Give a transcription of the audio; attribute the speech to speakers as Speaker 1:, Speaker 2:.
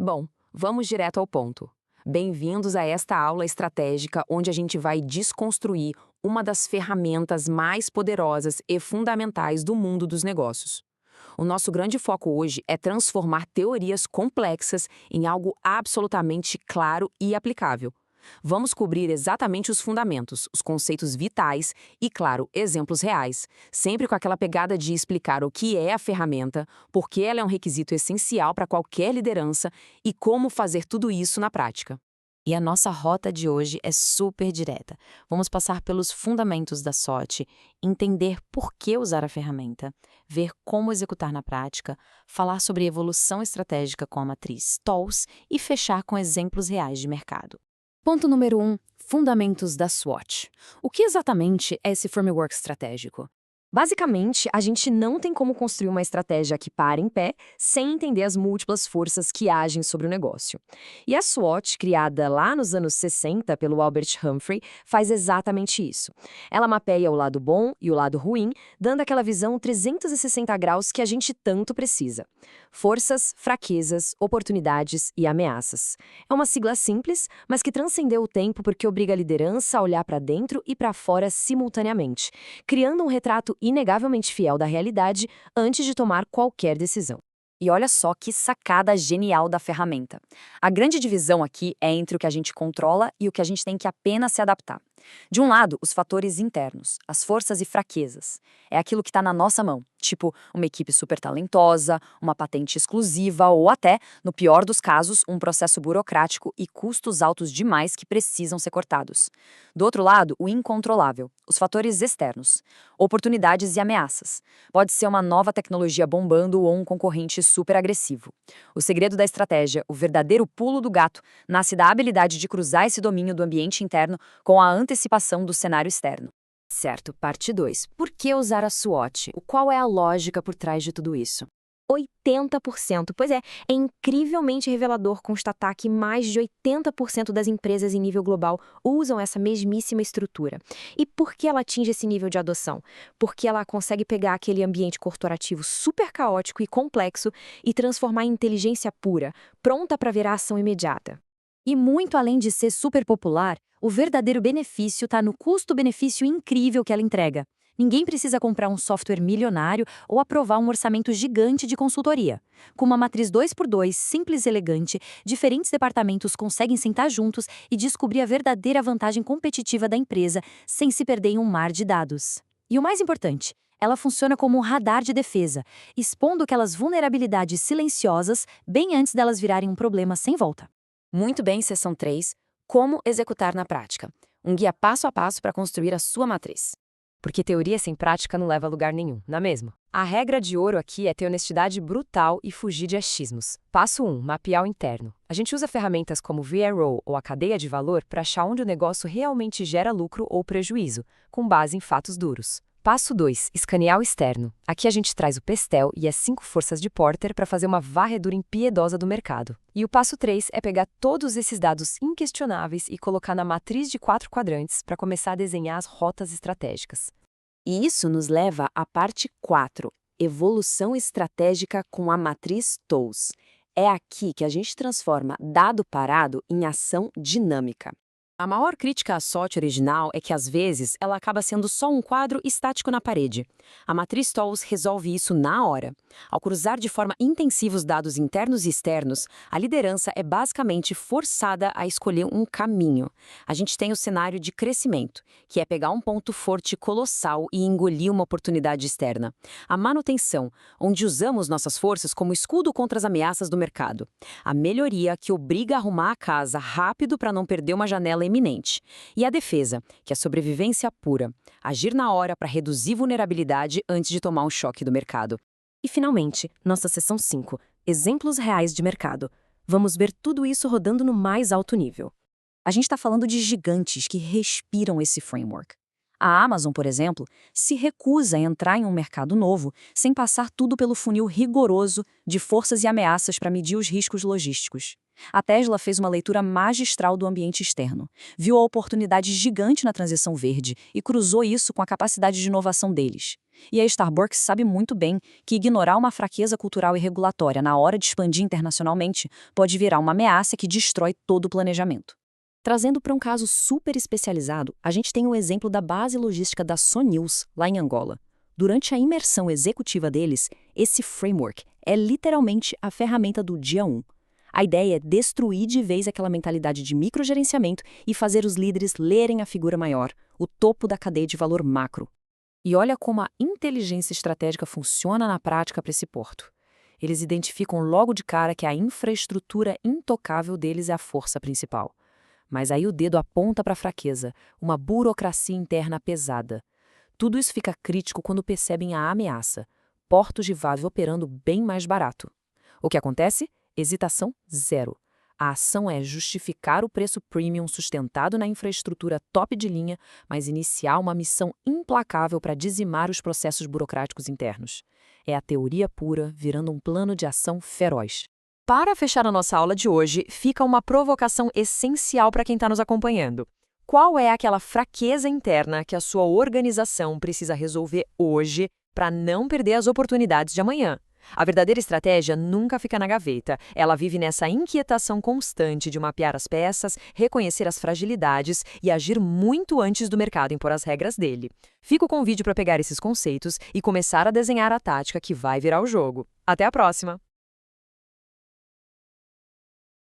Speaker 1: Bom, vamos direto ao ponto. Bem-vindos a esta aula estratégica onde a gente vai desconstruir uma das ferramentas mais poderosas e fundamentais do mundo dos negócios. O nosso grande foco hoje é transformar teorias complexas em algo absolutamente claro e aplicável. Vamos cobrir exatamente os fundamentos, os conceitos vitais e, claro, exemplos reais, sempre com aquela pegada de explicar o que é a ferramenta, por que ela é um requisito essencial para qualquer liderança e como fazer tudo isso na prática.
Speaker 2: E a nossa rota de hoje é super direta. Vamos passar pelos fundamentos da SWOT, entender por que usar a ferramenta, ver como executar na prática, falar sobre evolução estratégica com a matriz TOLS e fechar com exemplos reais de mercado. Ponto número 1. Fundamentos da SWOT. O que exatamente é esse framework estratégico?
Speaker 3: Basicamente, a gente não tem como construir uma estratégia que pare em pé sem entender as múltiplas forças que agem sobre o negócio. E a SWOT, criada lá nos anos 60 pelo Albert Humphrey, faz exatamente isso. Ela mapeia o lado bom e o lado ruim, dando aquela visão 360 graus que a gente tanto precisa. Forças, fraquezas, oportunidades e ameaças. É uma sigla simples, mas que transcendeu o tempo porque obriga a liderança a olhar para dentro e para fora simultaneamente, criando um retrato inegavelmente fiel da realidade antes de tomar qualquer decisão.
Speaker 2: E olha só que sacada genial da ferramenta. A grande divisão aqui é entre o que a gente controla e o que a gente tem que apenas se adaptar. De um lado, os fatores internos, as forças e fraquezas. É aquilo que está na nossa mão, tipo uma equipe super talentosa, uma patente exclusiva ou até, no pior dos casos, um processo burocrático e custos altos demais que precisam ser cortados. Do outro lado, o incontrolável, os fatores externos, oportunidades e ameaças. Pode ser uma nova tecnologia bombando ou um concorrente super agressivo. O segredo da estratégia, o verdadeiro pulo do gato, nasce da habilidade de cruzar esse domínio do ambiente interno com a antecipação do cenário externo. Certo, parte 2. Por que usar a SWOT? Qual é a lógica por trás de tudo isso?
Speaker 3: 80%. Pois é incrivelmente revelador constatar que mais de 80% das empresas em nível global usam essa mesmíssima estrutura. E por que ela atinge esse nível de adoção? Porque ela consegue pegar aquele ambiente corporativo super caótico e complexo e transformar em inteligência pura, pronta para virar ação imediata.
Speaker 2: E muito além de ser super popular, o verdadeiro benefício está no custo-benefício incrível que ela entrega. Ninguém precisa comprar um software milionário ou aprovar um orçamento gigante de consultoria. Com uma matriz 2x2 simples e elegante, diferentes departamentos conseguem sentar juntos e descobrir a verdadeira vantagem competitiva da empresa sem se perder em um mar de dados. E o mais importante, ela funciona como um radar de defesa, expondo aquelas vulnerabilidades silenciosas bem antes delas virarem um problema sem volta. Muito bem, seção 3. Como executar na prática. Um guia passo a passo para construir a sua matriz.
Speaker 3: Porque teoria sem prática não leva a lugar nenhum, não é mesmo? A regra de ouro aqui é ter honestidade brutal e fugir de achismos. Passo 1. Mapear o interno. A gente usa ferramentas como o VRO ou a cadeia de valor para achar onde o negócio realmente gera lucro ou prejuízo, com base em fatos duros. Passo 2. Escanear o externo. Aqui a gente traz o Pestel e as 5 forças de Porter para fazer uma varredura impiedosa do mercado. E o passo 3 é pegar todos esses dados inquestionáveis e colocar na matriz de 4 quadrantes para começar a desenhar as rotas estratégicas.
Speaker 2: E isso nos leva à parte 4, evolução estratégica com a matriz TOLS. É aqui que a gente transforma dado parado em ação dinâmica. A maior crítica à SWOT original é que, às vezes, ela acaba sendo só um quadro estático na parede. A matriz TOLS resolve isso na hora. Ao cruzar de forma intensiva os dados internos e externos, a liderança é basicamente forçada a escolher um caminho. A gente tem o cenário de crescimento, que é pegar um ponto forte colossal e engolir uma oportunidade externa. A manutenção, onde usamos nossas forças como escudo contra as ameaças do mercado. A melhoria, que obriga a arrumar a casa rápido para não perder uma janela iminente. E a defesa, que é sobrevivência pura, agir na hora para reduzir vulnerabilidade antes de tomar um choque do mercado.
Speaker 3: E, finalmente, nossa seção 5, exemplos reais de mercado. Vamos ver tudo isso rodando no mais alto nível.
Speaker 2: A gente está falando de gigantes que respiram esse framework. A Amazon, por exemplo, se recusa a entrar em um mercado novo sem passar tudo pelo funil rigoroso de forças e ameaças para medir os riscos logísticos.
Speaker 4: A Tesla fez uma leitura magistral do ambiente externo, viu a oportunidade gigante na transição verde e cruzou isso com a capacidade de inovação deles. E a Starbucks sabe muito bem que ignorar uma fraqueza cultural e regulatória na hora de expandir internacionalmente pode virar uma ameaça que destrói todo o planejamento. Trazendo para um caso super especializado, a gente tem o exemplo da base logística da Sonews, lá em Angola. Durante a imersão executiva deles, esse framework é literalmente a ferramenta do dia 1. A ideia é destruir de vez aquela mentalidade de microgerenciamento e fazer os líderes lerem a figura maior, o topo da cadeia de valor macro.
Speaker 1: E olha como a inteligência estratégica funciona na prática para esse porto. Eles identificam logo de cara que a infraestrutura intocável deles é a força principal. Mas aí o dedo aponta para a fraqueza, uma burocracia interna pesada. Tudo isso fica crítico quando percebem a ameaça. Portos de Vave operando bem mais barato. O que acontece? Hesitação zero. A ação é justificar o preço premium sustentado na infraestrutura top de linha, mas iniciar uma missão implacável para dizimar os processos burocráticos internos. É a teoria pura virando um plano de ação feroz.
Speaker 3: Para fechar a nossa aula de hoje, fica uma provocação essencial para quem está nos acompanhando. Qual é aquela fraqueza interna que a sua organização precisa resolver hoje para não perder as oportunidades de amanhã? A verdadeira estratégia nunca fica na gaveta. Ela vive nessa inquietação constante de mapear as peças, reconhecer as fragilidades e agir muito antes do mercado impor as regras dele. Fica o convite para pegar esses conceitos e começar a desenhar a tática que vai virar o jogo. Até a próxima!